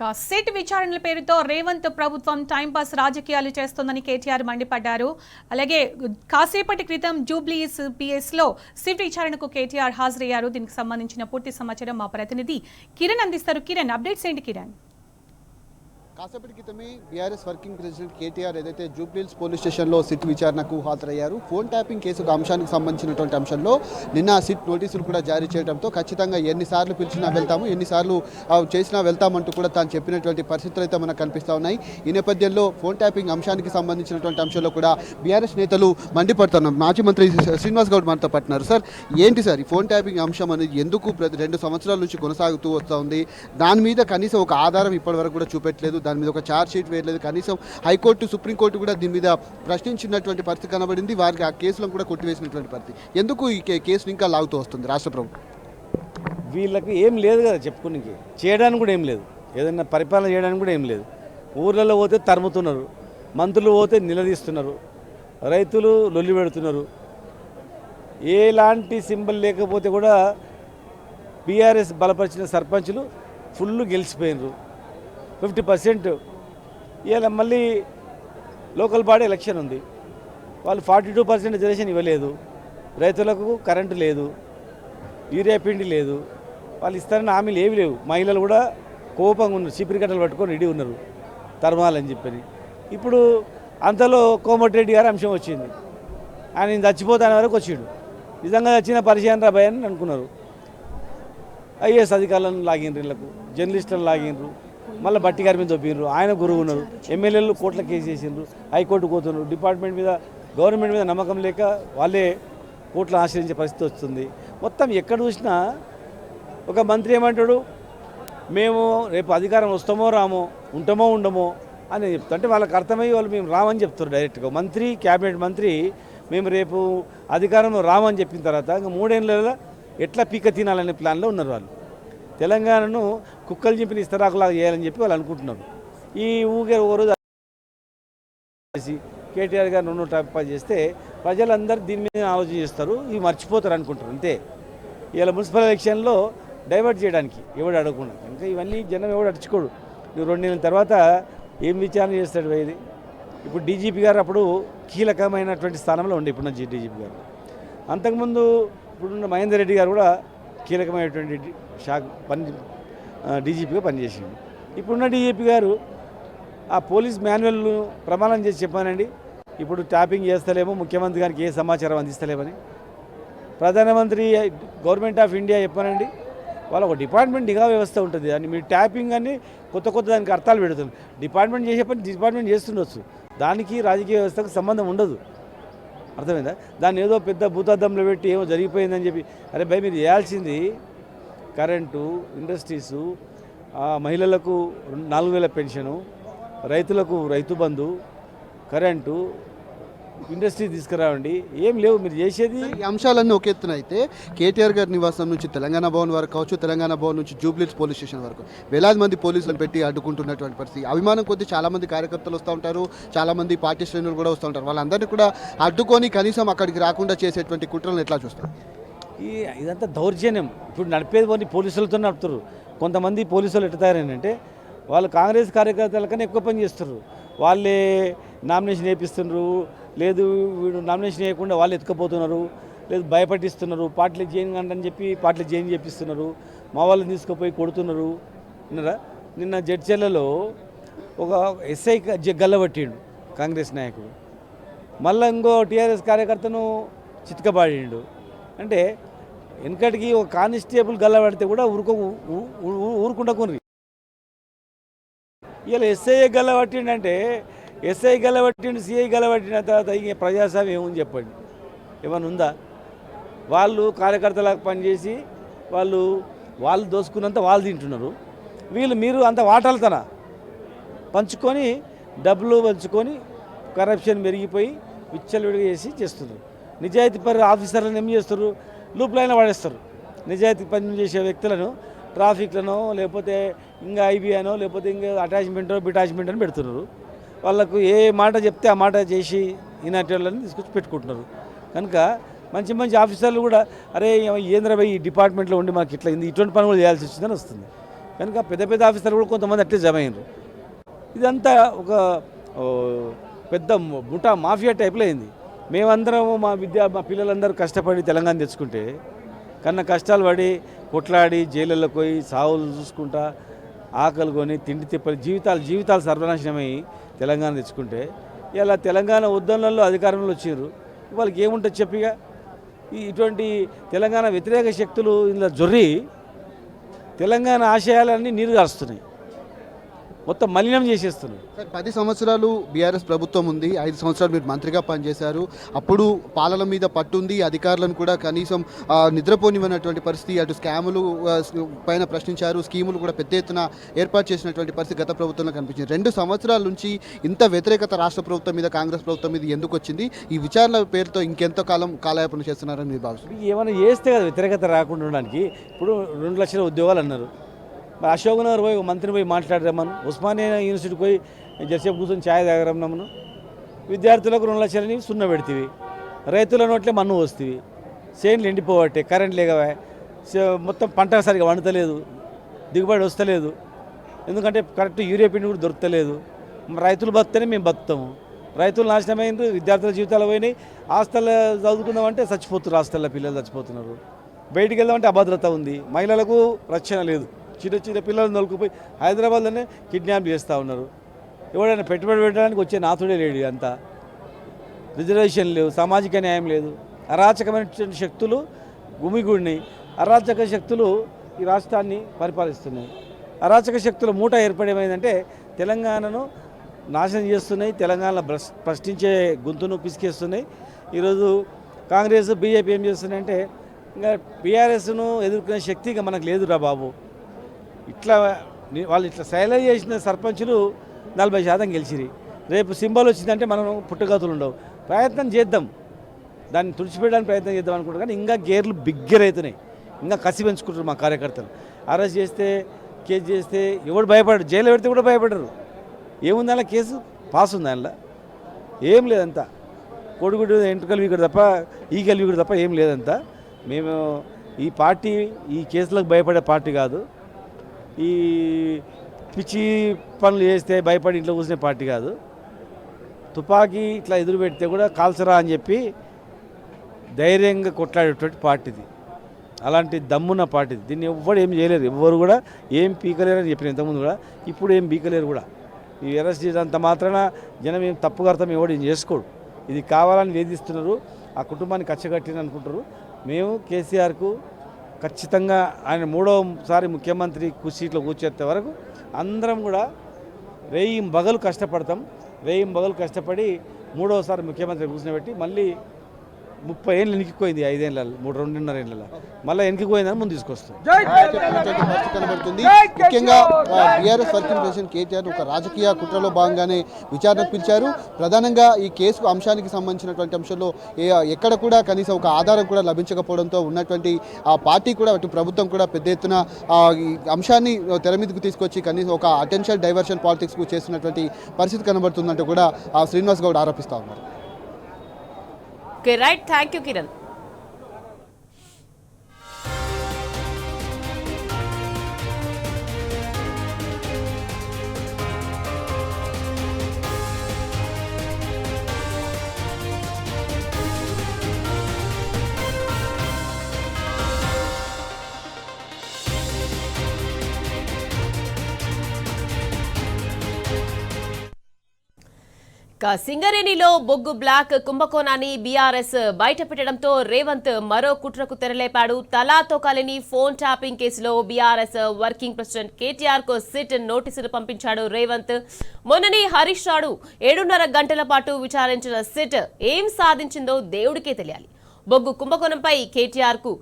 SIT విచారణల పేరుతో రేవంత్ ప్రభుత్వం timepass రాజకీయాలు చేస్తోందని కేటీఆర్ మండిపడ్డారు. అలాగే కాసేపటి క్రితం జూబ్లీస్ పిఎస్లో సిట్ విచారణకు కేటీఆర్ హాజరయ్యారు. దీనికి సంబంధించిన పూర్తి సమాచారం మా ప్రతినిధి కిరణ్ అందిస్తారు. కిరణ్, అప్డేట్స్ ఏంటి కిరణ్? కాసేపటి క్రితమే బీఆర్ఎస్ వర్కింగ్ ప్రెసిడెంట్ కేటీఆర్ ఏదైతే జూబ్లీహిల్స్ పోలీస్ స్టేషన్లో సిట్ విచారణకు హాజరయ్యారు. ఫోన్ ట్యాపింగ్ కేసు అంశానికి సంబంధించినటువంటి అంశంలో నిన్న సిట్ నోటీసులు కూడా జారీ చేయడంతో ఖచ్చితంగా ఎన్నిసార్లు పిలిచినా వెళ్తాము, ఎన్నిసార్లు చేసినా వెళ్తామంటూ కూడా తాను చెప్పినటువంటి పరిస్థితులు అయితే మనకు కనిపిస్తూ ఉన్నాయి. ఈ నేపథ్యంలో ఫోన్ ట్యాపింగ్ అంశానికి సంబంధించినటువంటి అంశంలో కూడా బీఆర్ఎస్ నేతలు మండిపడుతున్నారు. మాజీ మంత్రి శ్రీనివాస్ గౌడ్ మనతో పట్టినారు. సార్, ఏంటి సార్ ఈ ఫోన్ ట్యాపింగ్ అంశం అనేది ఎందుకు 2 సంవత్సరాల నుంచి కొనసాగుతూ వస్తూ ఉంది? దాని మీద కనీసం ఒక ఆధారం ఇప్పటివరకు కూడా చూపెట్టలేదు, దాని మీద ఒక ఛార్జ్ షీట్ వేయలేదు. కనీసం హైకోర్టు, సుప్రీంకోర్టు కూడా దీని మీద ప్రశ్నించినటువంటి పరిస్థితి కనబడింది. వారికి ఆ కేసులను కూడా కొట్టివేసినటువంటి పరిస్థితి. ఎందుకు ఈ కేసును ఇంకా లాగుతూ వస్తుంది రాష్ట్ర ప్రభుత్వం? వీళ్ళకి ఏం లేదు కదా చెప్పుకోనికి, చేయడానికి కూడా ఏం లేదు, ఏదైనా పరిపాలన చేయడానికి కూడా ఏం లేదు. ఊర్లలో పోతే తరుముతున్నారు, మంత్రులు పోతే నిలదీస్తున్నారు, రైతులు లొల్లి పెడుతున్నారు. ఎలాంటి సింబల్ లేకపోతే కూడా బీఆర్ఎస్ బలపరిచిన సర్పంచులు ఫుల్ గెలిచిపోయినారు, 50%. ఇవాళ మళ్ళీ లోకల్ బాడీ ఎలక్షన్ ఉంది, వాళ్ళు 42% రిజర్వేషన్ ఇవ్వలేదు, రైతులకు కరెంటు లేదు, యూరియా పిండి లేదు, వాళ్ళు ఇస్తారని హామీలు ఏవి లేవు. మహిళలు కూడా కోపంగా ఉన్నారు, చీపిరి కట్టలు పట్టుకొని రెడీ ఉన్నారు తరమాలని చెప్పని. ఇప్పుడు అంతలో కోమటిరెడ్డి గారు అంశం వచ్చింది, ఆయన చచ్చిపోతానే వరకు వచ్చిండు. నిజంగా చచ్చిన పరిచయం రాబాయ్ అని అనుకున్నారు. ఐఏఎస్ అధికారులను లాగినరు, వీళ్ళకు జర్నలిస్టులను లాగినరు, మళ్ళీ బట్టి గారి మీద దొబ్బిండ్రు, ఆయన గురువు ఉన్నారు. ఎమ్మెల్యేలు కోట్ల కేసు చేసిండ్రు, హైకోర్టు పోతున్నారు. డిపార్ట్మెంట్ మీద, గవర్నమెంట్ మీద నమ్మకం లేక వాళ్ళే కోర్టులు ఆశ్రయించే పరిస్థితి వస్తుంది. మొత్తం ఎక్కడ చూసినా ఒక మంత్రి ఏమంటాడు, మేము రేపు అధికారం వస్తామో రామో, ఉంటామో ఉండమో అని చెప్తా. అంటే వాళ్ళకి అర్థమయ్యి వాళ్ళు మేము రామని చెప్తారు డైరెక్ట్గా. మంత్రి, క్యాబినెట్ మంత్రి మేము రేపు అధికారంలో రామని చెప్పిన తర్వాత ఇంకా 3 ఏళ్ళలో ఎట్లా పీక తినాలనే ప్లాన్లో ఉన్నారు వాళ్ళు. తెలంగాణను కుక్కలు చింపిన ఇస్తరాకులాగా చేయాలని చెప్పి వాళ్ళు అనుకుంటున్నారు. ఈ ఊగే ఓ రోజు కేటీఆర్ గారు 2 టైప్ చేస్తే ప్రజలందరూ దీని మీద ఆలోచన చేస్తారు, ఇవి మర్చిపోతారు అనుకుంటారు అంతే. ఇలా మున్సిపల్ ఎలక్షన్లో డైవర్ట్ చేయడానికి ఎవడు అడగకుండా, ఇంకా ఇవన్నీ జనం ఎవడు అడుచుకోడు. నువ్వు 2 నెలల తర్వాత ఏం విచారణ చేస్తాడు ఇది? ఇప్పుడు డీజీపీ గారు అప్పుడు కీలకమైనటువంటి స్థానంలో ఉండే ఇప్పుడున్న డీజీపీ గారు. అంతకుముందు ఇప్పుడున్న మహేందర్ రెడ్డి గారు కూడా కీలకమైనటువంటి డీజీపీగా పనిచేసింది. ఇప్పుడున్న డీజీపీ గారు ఆ పోలీస్ మాన్యువల్ను ప్రమాణం చేసి చెప్పానండి, ఇప్పుడు ట్యాపింగ్ చేస్తలేమో, ముఖ్యమంత్రి గారికి ఏ సమాచారం అందిస్తలేమని. ప్రధానమంత్రి గవర్నమెంట్ ఆఫ్ ఇండియా చెప్పానండి, వాళ్ళ ఒక డిపార్ట్మెంట్ నిఘా వ్యవస్థ ఉంటుంది, అని మీరు ట్యాపింగ్ అని కొత్త దానికి అర్థాలు పెడుతుంది. డిపార్ట్మెంట్ చేసే పని డిపార్ట్మెంట్ చేస్తుండొచ్చు, దానికి రాజకీయ వ్యవస్థకు సంబంధం ఉండదు. అర్థమైందా? దాన్ని ఏదో పెద్ద భూతార్థంలో పెట్టి ఏమో జరిగిపోయిందని చెప్పి, అరే భయ్ మీరు చేయాల్సింది కరెంటు, ఇండస్ట్రీసు, మహిళలకు 4000 పెన్షను, రైతులకు రైతు బంధు, కరెంటు, ఇండస్ట్రీ తీసుకురావండి. ఏం లేవు మీరు చేసేది. ఈ అంశాలన్నీ ఒక ఎత్తున అయితే కేటీఆర్ గారి నివాసం నుంచి తెలంగాణ భవన్ వరకు కావచ్చు, తెలంగాణ భవన్ నుంచి జూబ్లీహిల్స్ పోలీస్ స్టేషన్ వరకు వేలాది మంది పోలీసులను పెట్టి అడ్డుకుంటున్నటువంటి పరిస్థితి. అభిమానం కొద్దీ చాలామంది కార్యకర్తలు వస్తూ ఉంటారు, చాలామంది పార్టీ శ్రేణులు కూడా వస్తూ ఉంటారు. వాళ్ళందరినీ కూడా అడ్డుకొని కనీసం అక్కడికి రాకుండా చేసేటువంటి కుట్రలను ఎట్లా చూస్తారు? ఇదంతా దౌర్జన్యం. ఇప్పుడు నడిపేది కొన్ని పోలీసులతో నడుపుతారు. కొంతమంది పోలీసులు ఎట్లా తయారైనంటే వాళ్ళు కాంగ్రెస్ కార్యకర్తల కన్నా ఎక్కువ పని చేస్తారు. వాళ్ళే నామినేషన్ వేపిస్తున్నారు, లేదు వీడు నామినేషన్ వేయకుండా వాళ్ళు ఎత్తుకపోతున్నారు, లేదు భయపట్టిస్తున్నారు, పార్టీలు చేయని అని చెప్పి పార్టీలు చేయని చేపిస్తున్నారు, మా వాళ్ళని తీసుకుపోయి కొడుతున్నారు. విన్నారా? నిన్న జడ్చెల్లలో ఒక ఎస్ఐ గల్లబట్టిండు కాంగ్రెస్ నాయకుడు, మళ్ళీ ఇంకో టీఆర్ఎస్ కార్యకర్తను చితకబాడిండు. అంటే వెనకటికి ఒక కానిస్టేబుల్ గల్లబడితే కూడా ఊరుకుండా కొనరి. ఇలా ఎస్ఐ గల్లబట్టిండంటే ఎస్ఐ గల్లబట్టిండు, సిఐ గల్లబట్టిన తర్వాత ఇంక ప్రజాస్వామ్యం ఏముంది చెప్పండి? ఏమైనా ఉందా? వాళ్ళు కార్యకర్తలకు పనిచేసి వాళ్ళు దోసుకున్నంత వాళ్ళు తింటున్నారు. మీరు అంత వాటాలతోనా పంచుకొని, డబ్బులు పంచుకొని కరప్షన్ పెరిగిపోయి విచ్చలవిడిగా చేస్తున్నారు. నిజాయితీ ఆఫీసర్లను ఏం చేస్తారు? లూప్లైన పడేస్తారు. నిజాయితీ పని చేసే వ్యక్తులను ట్రాఫిక్లను, లేకపోతే ఇంకా ఐబీఐనో, లేకపోతే ఇంకా అటాచ్మెంటో బిటాచ్మెంట్ అని పెడుతున్నారు. వాళ్ళకు ఏ మాట చెప్తే ఆ మాట చేసి ఈనాటి వాళ్ళని తీసుకొచ్చి పెట్టుకుంటున్నారు. కనుక మంచి మంచి ఆఫీసర్లు కూడా అరే ఏంద్రబాయ్ ఈ డిపార్ట్మెంట్లో ఉండి మాకు ఇట్లా ఇటువంటి పని కూడా చేయాల్సి వచ్చిందని వస్తుంది. కనుక పెద్ద పెద్ద ఆఫీసర్లు కూడా కొంతమంది అట్లే జమ అయినారు. ఇదంతా ఒక పెద్ద ముఠా మాఫియా టైప్లో అయింది. మేమందరం మా పిల్లలందరూ కష్టపడి తెలంగాణ తెచ్చుకుంటే కన్నా కష్టాలు పడి కొట్లాడి జైళ్ళల్లో పోయి సావులు చూసుకుంటా ఆకలి కొని తిండి తిప్పని జీవితాలు సర్వనాశనమై తెలంగాణ తెచ్చుకుంటే ఇలా తెలంగాణ ఉద్యమంలో అధికారంలో వచ్చారు. వాళ్ళకి ఏముంటుంది చెప్పిగా ఇటువంటి తెలంగాణ వ్యతిరేక శక్తులు ఇలా జొర్రి తెలంగాణ ఆశయాలన్నీ నీరు గారుస్తున్నాయి, మొత్తం మలినం చేసేస్తున్నాయి. సార్ 10 సంవత్సరాలు బీఆర్ఎస్ ప్రభుత్వం ఉంది, 5 సంవత్సరాలు మీరు మంత్రిగా పనిచేశారు. అప్పుడు పాలన మీద పట్టుంది, అధికారులను కూడా కనీసం నిద్రపోనివ్వనటువంటి పరిస్థితి, అటు స్కాములు పైన ప్రశ్నించారు, స్కీములు కూడా పెద్ద ఎత్తున ఏర్పాటు చేసినటువంటి పరిస్థితి గత ప్రభుత్వంలో కనిపించింది. 2 సంవత్సరాల నుంచి ఇంత వ్యతిరేకత రాష్ట్ర ప్రభుత్వం మీద, కాంగ్రెస్ ప్రభుత్వం మీద ఎందుకు వచ్చింది? ఈ విచారణ పేరుతో ఇంకెంతో కాలం కాలయాపన చేస్తున్నారని మీరు భావిస్తున్నారు? ఏమైనా చేస్తే కదా వ్యతిరేకత రాకుండా ఉండడానికి. ఇప్పుడు 2 లక్షల ఉద్యోగాలు అన్నారు, మరి అశోక్ నగర్ పోయి మంత్రిని పోయి మాట్లాడరమ్మను, ఉస్మానియా యూనివర్సిటీ పోయి జర్సేపు కూర్చొని ఛాయ్ తాగరమ్మను, విద్యార్థులకు 2 లక్షలని సున్న పెడితివి, రైతుల నోట్లే మన్ను వస్తుంది, చేన్లు ఎండిపోవట్టే, కరెంట్ లేకవా, మొత్తం పంట సరిగా వండుతలేదు, దిగుబడి వస్తలేదు, ఎందుకంటే కరెక్ట్ యూరియా పిండి కూడా దొరకలేదు. రైతులు బతుకుతేనే మేము బతుకుతాము, రైతులు నాశనమైంది, విద్యార్థుల జీవితాలు పోయినాయి. హాస్టల్లో చదువుకుందామంటే చచ్చిపోతున్నారు, హాస్టల్లో పిల్లలు చచ్చిపోతున్నారు, బయటికి వెళ్దామంటే అభద్రత ఉంది, మహిళలకు రక్షణ లేదు, చిన్న పిల్లలు నొలుకుపోయి హైదరాబాద్లోనే కిడ్నాప్ చేస్తూ ఉన్నారు. ఎవడైనా పెట్టుబడి పెట్టడానికి వచ్చే నాథుడే లేడు. అంతా రిజర్వేషన్ లేవు, సామాజిక న్యాయం లేదు, అరాచకమైన శక్తులు గుమిగూడినాయి. అరాచక శక్తులు ఈ రాష్ట్రాన్ని పరిపాలిస్తున్నాయి. అరాచక శక్తుల మూట ఏర్పడేమైందంటే తెలంగాణను నాశనం చేస్తున్నాయి, తెలంగాణలో ప్రశ్నించే గొంతును పిసికేస్తున్నాయి. ఈరోజు కాంగ్రెస్ బీజేపీ ఏం చేస్తున్నాయంటే ఇంకా బీఆర్ఎస్ను ఎదుర్కొనే శక్తి ఇంకా మనకు లేదురా బాబు. వాళ్ళు ఇట్లా సైలెంట్ చేసిన సర్పంచులు 40% గెలిచిరి. రేపు సింబల్ వచ్చిందంటే మనం పుట్టుగతులు ఉండవు. ప్రయత్నం చేద్దాం, దాన్ని తుడిచిపెట్టడానికి ప్రయత్నం చేద్దాం అనుకుంటాం. కానీ ఇంకా గేర్లు బిగ్గర్ అవుతున్నాయి, ఇంకా కసి పెంచుకుంటారు మా కార్యకర్తలు. అరెస్ట్ చేస్తే, కేసు చేస్తే ఎవడు భయపడరు, జైలు పెడితే కూడా భయపడరు. ఏముంది అలా, కేసు పాస్ ఉంది అందులో, ఏం లేదంతా కొడుగుడు ఎంటుకలు వీకుడు తప్ప ఈగలు వీకుడు తప్ప ఏం లేదంతా. మేము ఈ పార్టీ ఈ కేసులకు భయపడే పార్టీ కాదు, ఈ పిచ్చి పనులు చేస్తే భయపడి ఇంట్లో కూర్చునే పార్టీ కాదు. తుపాకీ ఇట్లా ఎదురు పెడితే కూడా కాల్చరా అని చెప్పి ధైర్యంగా కొట్లాడేటువంటి పార్టీది, అలాంటి దమ్మున్న పార్టీది. దీన్ని ఎవ్వరు ఏం చేయలేరు, ఎవ్వరు కూడా ఏం పీకలేరు అని చెప్పిన ఇంతకుముందు కూడా, ఇప్పుడు ఏం పీకలేరు కూడా. ఈ అరెస్ట్ చేసినంత మాత్రాన జనం ఏం తప్పుగా అర్థం ఎవడు ఏం చేసుకోడు. ఇది కావాలని వేధిస్తున్నారు, ఆ కుటుంబాన్ని కచ్చగట్టిన అనుకుంటారు. మేము కేసీఆర్కు ఖచ్చితంగా ఆయన 3వసారి ముఖ్యమంత్రి సీట్లో కూర్చేంత వరకు అందరం కూడా రేయింబగలు కష్టపడతాం. రేయింబగలు కష్టపడి 3వసారి ముఖ్యమంత్రి కూర్చోబెట్టి మళ్ళీ 30 ఏళ్ళు ఎనికిపోయింది, 5 ఏళ్ళలో 2.5 ఏళ్ళలో మళ్ళీ ఎనికిపోయిందని ముందు తీసుకొస్తాం. పరిస్థితి కనబడుతుంది. ముఖ్యంగా బీఆర్ఎస్ వర్కింగ్ ప్రెసిడెంట్ కేటీఆర్ ఒక రాజకీయ కుట్రలో భాగంగానే విచారణకు పిలిచారు. ప్రధానంగా ఈ కేసు అంశానికి సంబంధించినటువంటి అంశంలో ఎక్కడ కూడా కనీసం ఒక ఆధారం కూడా లభించకపోవడంతో ఉన్నటువంటి ఆ పార్టీ కూడా అటు ప్రభుత్వం కూడా పెద్ద ఎత్తున ఈ అంశాన్ని తెర మీదకు తీసుకొచ్చి కనీసం ఒక అటెన్షన్ డైవర్షన్ పాలిటిక్స్కు చేస్తున్నటువంటి పరిస్థితి కనబడుతుందంటూ కూడా శ్రీనివాస్ గౌడ్ ఆరోపిస్తూ ఉన్నారు. Okay, right. Thank you, Kiran. సింగరేణిలో బొగ్గు బ్లాక్ కుంభకోణాన్ని బీఆర్ఎస్ బయటపెట్టడంతో రేవంత్ మరో కుట్రకు తెరలేపాడు. తలాతో కలిని ఫోన్ ట్యాపింగ్ కేసులో బీఆర్ఎస్ వర్కింగ్ ప్రెసిడెంట్ కేటీఆర్ కు సిట్ నోటీసులు పంపించాడు రేవంత్. మొన్నని హరీష్ రావు 7.5 గంటల పాటు విచారించిన సిట్ ఏం సాధించిందో దేవుడికే తెలియాలి. బొగ్గు కుంభకోణంపై కేటీఆర్ కు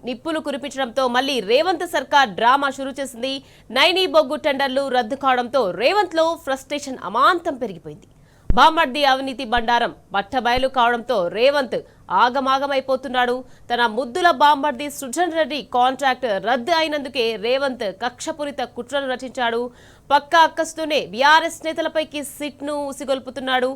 నిప్పులు కురిపించడంతో మళ్లీ రేవంత్ సర్కార్ డ్రామా షురూ చేసింది. నైనీ బొగ్గు టెండర్లు రద్దు కావడంతో రేవంత్ లో ఫ్రస్ట్రేషన్ అమాంతం పెరిగిపోయింది. బామ్మర్ది అవినీతి బండారం బట్టబయలు కావడంతో రేవంత్ ఆగమాగమైపోతున్నాడు. తన ముద్దుల బామ్మర్ది సృజన్ రెడ్డి కాంట్రాక్ట్ రద్దు అయినందుకే రేవంత్ కక్షపూరిత కుట్రలు రచించాడు. పక్క అక్కస్తూనే బీఆర్ఎస్ నేతలపైకి సిట్ ను ఉసిగొల్పుతున్నాడు.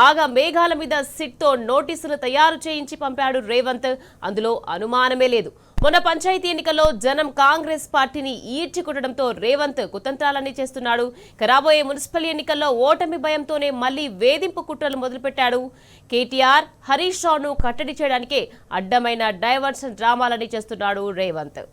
ఆగా మేఘాల మీద సిట్ తో నోటీసులు తయారు చేయించి పంపాడు రేవంత్. అందులో అనుమానమే లేదు. మొన్న పంచాయతీ ఎన్నికల్లో జనం కాంగ్రెస్ పార్టీని ఈడ్చికొట్టడంతో రేవంత్ కుతంత్రాలన్నీ చేస్తున్నాడు. రాబోయే మున్సిపల్ ఎన్నికల్లో ఓటమి భయంతోనే మళ్లీ వేధింపు కుట్రలు మొదలుపెట్టాడు. కేటీఆర్, హరీష్ రావును కట్టడి చేయడానికే అడ్డమైన డైవర్షన్ డ్రామాలని చేస్తున్నాడు రేవంత్.